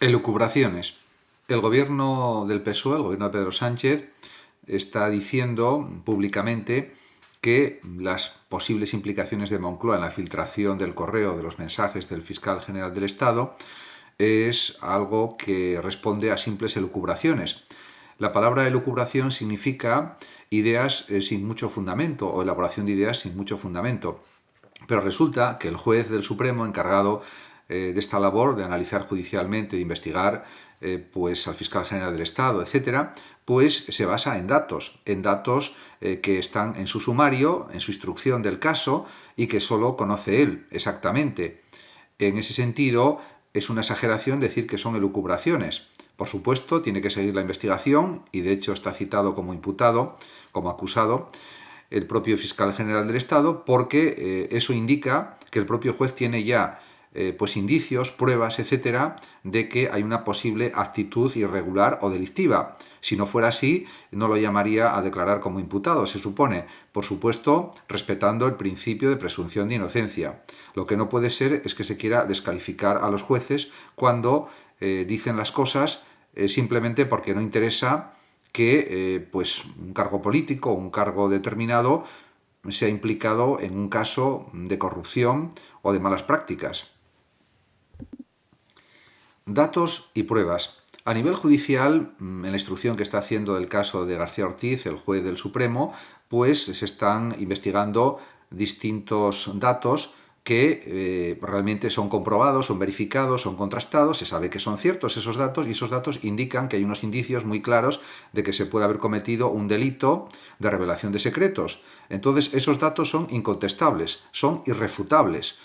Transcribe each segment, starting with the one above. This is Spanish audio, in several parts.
Elucubraciones. El gobierno del PSOE, el gobierno de Pedro Sánchez, está diciendo públicamente que las posibles implicaciones de Moncloa en la filtración del correo de los mensajes del fiscal general del Estado es algo que responde a simples elucubraciones. La palabra elucubración significa ideas sin mucho fundamento o elaboración de ideas sin mucho fundamento. Pero resulta que el juez del Supremo encargado de esta labor, de analizar judicialmente, de investigar pues al fiscal general del Estado, etcétera, pues se basa en datos que están en su sumario, en su instrucción del caso y que solo conoce él exactamente. En ese sentido, es una exageración decir que son elucubraciones. Por supuesto, tiene que seguir la investigación y de hecho está citado como imputado, como acusado, el propio fiscal general del Estado, porque eso indica que el propio juez tiene ya pues indicios, pruebas, etcétera, de que hay una posible actitud irregular o delictiva. Si no fuera así, no lo llamaría a declarar como imputado, se supone, por supuesto, respetando el principio de presunción de inocencia. Lo que no puede ser es que se quiera descalificar a los jueces cuando dicen las cosas simplemente porque no interesa que pues un cargo político o un cargo determinado sea implicado en un caso de corrupción o de malas prácticas. Datos y pruebas. A nivel judicial, en la instrucción que está haciendo del caso de García Ortiz, el juez del Supremo, pues se están investigando distintos datos que realmente son comprobados, son verificados, son contrastados, se sabe que son ciertos esos datos y esos datos indican que hay unos indicios muy claros de que se puede haber cometido un delito de revelación de secretos. Entonces, esos datos son incontestables, son irrefutables.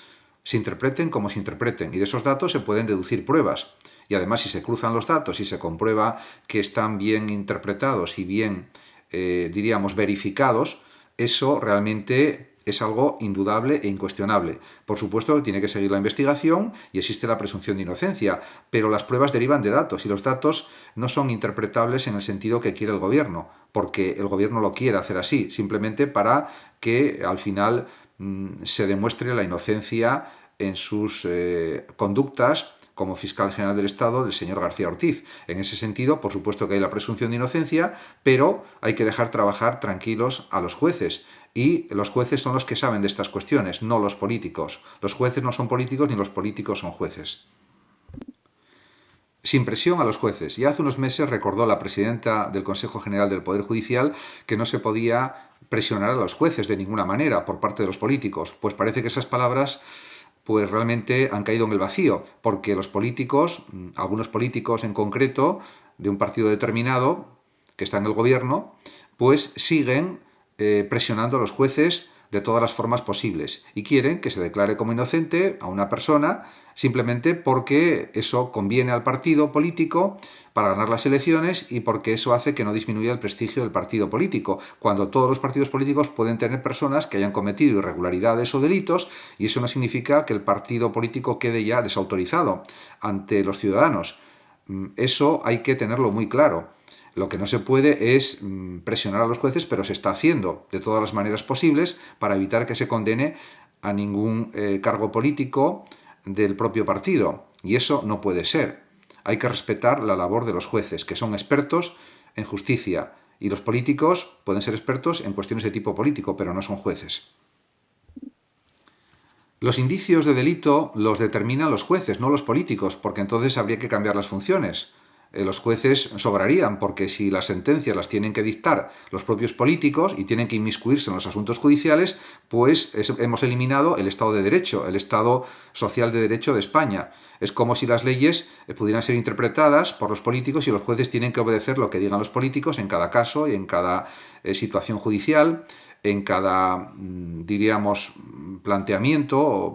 Se interpreten como se interpreten y de esos datos se pueden deducir pruebas. Y además, si se cruzan los datos y se comprueba que están bien interpretados y bien, diríamos, verificados, eso realmente es algo indudable e incuestionable. Por supuesto, tiene que seguir la investigación y existe la presunción de inocencia, pero las pruebas derivan de datos y los datos no son interpretables en el sentido que quiere el gobierno, porque el gobierno lo quiere hacer así, simplemente para que al final se demuestre la inocencia en sus conductas como fiscal general del Estado del señor García Ortiz. En ese sentido, por supuesto que hay la presunción de inocencia, pero hay que dejar trabajar tranquilos a los jueces. Y los jueces son los que saben de estas cuestiones, no los políticos. Los jueces no son políticos ni los políticos son jueces. Sin presión a los jueces. Ya hace unos meses recordó la presidenta del Consejo General del Poder Judicial que no se podía presionar a los jueces de ninguna manera por parte de los políticos. Pues parece que esas palabras pues realmente han caído en el vacío, porque los políticos, algunos políticos en concreto, de un partido determinado, que está en el gobierno, pues siguen presionando a los jueces de todas las formas posibles y quieren que se declare como inocente a una persona simplemente porque eso conviene al partido político para ganar las elecciones y porque eso hace que no disminuya el prestigio del partido político, cuando todos los partidos políticos pueden tener personas que hayan cometido irregularidades o delitos y eso no significa que el partido político quede ya desautorizado ante los ciudadanos. Eso hay que tenerlo muy claro. Lo que no se puede es presionar a los jueces, pero se está haciendo de todas las maneras posibles para evitar que se condene a ningún cargo político del propio partido. Y eso no puede ser. Hay que respetar la labor de los jueces, que son expertos en justicia. Y los políticos pueden ser expertos en cuestiones de tipo político, pero no son jueces. Los indicios de delito los determinan los jueces, no los políticos, porque entonces habría que cambiar las funciones. Los jueces sobrarían, porque si las sentencias las tienen que dictar los propios políticos y tienen que inmiscuirse en los asuntos judiciales, pues hemos eliminado el Estado de Derecho, el Estado social de Derecho de España. Es como si las leyes pudieran ser interpretadas por los políticos y los jueces tienen que obedecer lo que digan los políticos en cada caso y en cada situación judicial, en cada, diríamos, planteamiento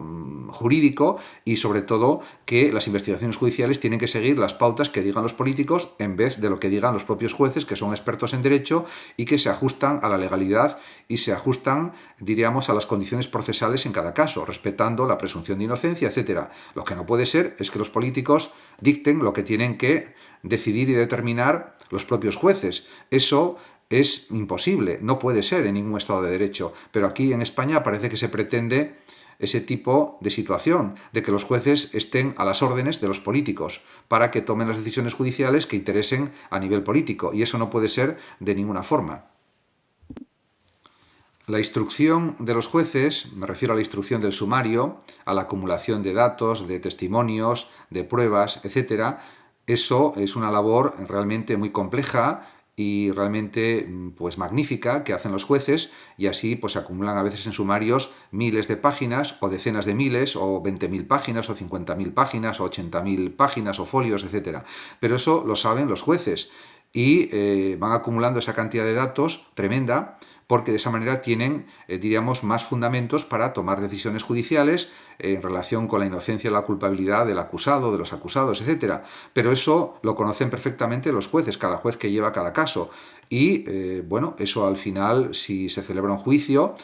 jurídico y sobre todo que las investigaciones judiciales tienen que seguir las pautas que digan los políticos en vez de lo que digan los propios jueces, que son expertos en derecho y que se ajustan a la legalidad y se ajustan, diríamos, a las condiciones procesales en cada caso, respetando la presunción de inocencia, etcétera. Lo que no puede ser es que los políticos dicten lo que tienen que decidir y determinar los propios jueces. Eso es imposible, no puede ser en ningún Estado de Derecho. Pero aquí en España parece que se pretende ese tipo de situación, de que los jueces estén a las órdenes de los políticos para que tomen las decisiones judiciales que interesen a nivel político, y eso no puede ser de ninguna forma. La instrucción de los jueces, me refiero a la instrucción del sumario, a la acumulación de datos, de testimonios, de pruebas, etc. Eso es una labor realmente muy compleja y realmente pues magnífica que hacen los jueces, y así pues se acumulan a veces en sumarios miles de páginas o decenas de miles o 20.000 páginas o 50.000 páginas o 80.000 páginas o folios, etc. Pero eso lo saben los jueces y van acumulando esa cantidad de datos tremenda, porque de esa manera tienen, diríamos, más fundamentos para tomar decisiones judiciales en relación con la inocencia o la culpabilidad del acusado, de los acusados, etc. Pero eso lo conocen perfectamente los jueces, cada juez que lleva cada caso. Y, bueno, eso al final, si se celebra un juicio,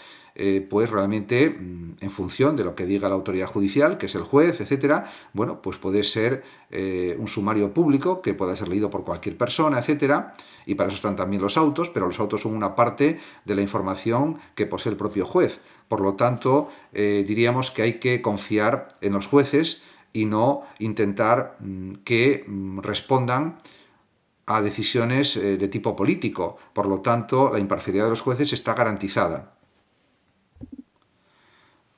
pues realmente en función de lo que diga la autoridad judicial, que es el juez, etcétera, bueno, pues puede ser un sumario público que pueda ser leído por cualquier persona, etcétera, y para eso están también los autos, pero los autos son una parte de la información que posee el propio juez. Por lo tanto, diríamos que hay que confiar en los jueces y no intentar que respondan a decisiones de tipo político. Por lo tanto, la imparcialidad de los jueces está garantizada.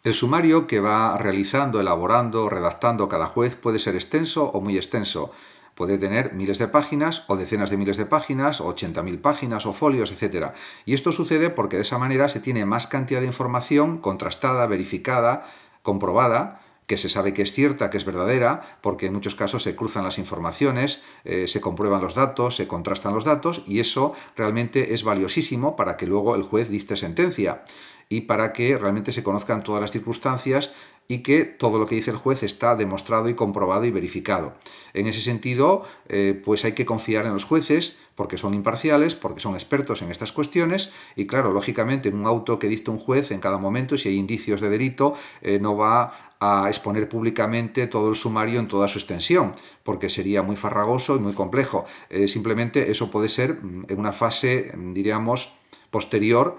El sumario que va realizando, elaborando, redactando cada juez puede ser extenso o muy extenso. Puede tener miles de páginas o decenas de miles de páginas, o 80.000 páginas o folios, etc. Y esto sucede porque de esa manera se tiene más cantidad de información contrastada, verificada, comprobada, que se sabe que es cierta, que es verdadera, porque en muchos casos se cruzan las informaciones, se comprueban los datos, se contrastan los datos, y eso realmente es valiosísimo para que luego el juez dicte sentencia y para que realmente se conozcan todas las circunstancias y que todo lo que dice el juez está demostrado y comprobado y verificado. En ese sentido, pues hay que confiar en los jueces porque son imparciales, porque son expertos en estas cuestiones, y claro, lógicamente en un auto que dicta un juez en cada momento, si hay indicios de delito, no va a exponer públicamente todo el sumario en toda su extensión, porque sería muy farragoso y muy complejo. Simplemente eso puede ser en una fase, diríamos, posterior,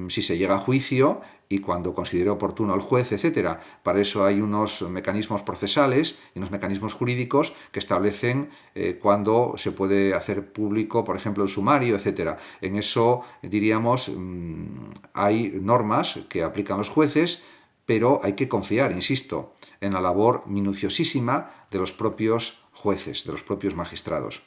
si se llega a juicio y cuando considere oportuno el juez, etcétera. Para eso hay unos mecanismos procesales y unos mecanismos jurídicos que establecen cuándo se puede hacer público, por ejemplo, el sumario, etcétera. En eso, diríamos, hay normas que aplican los jueces, pero hay que confiar, insisto, en la labor minuciosísima de los propios jueces, de los propios magistrados.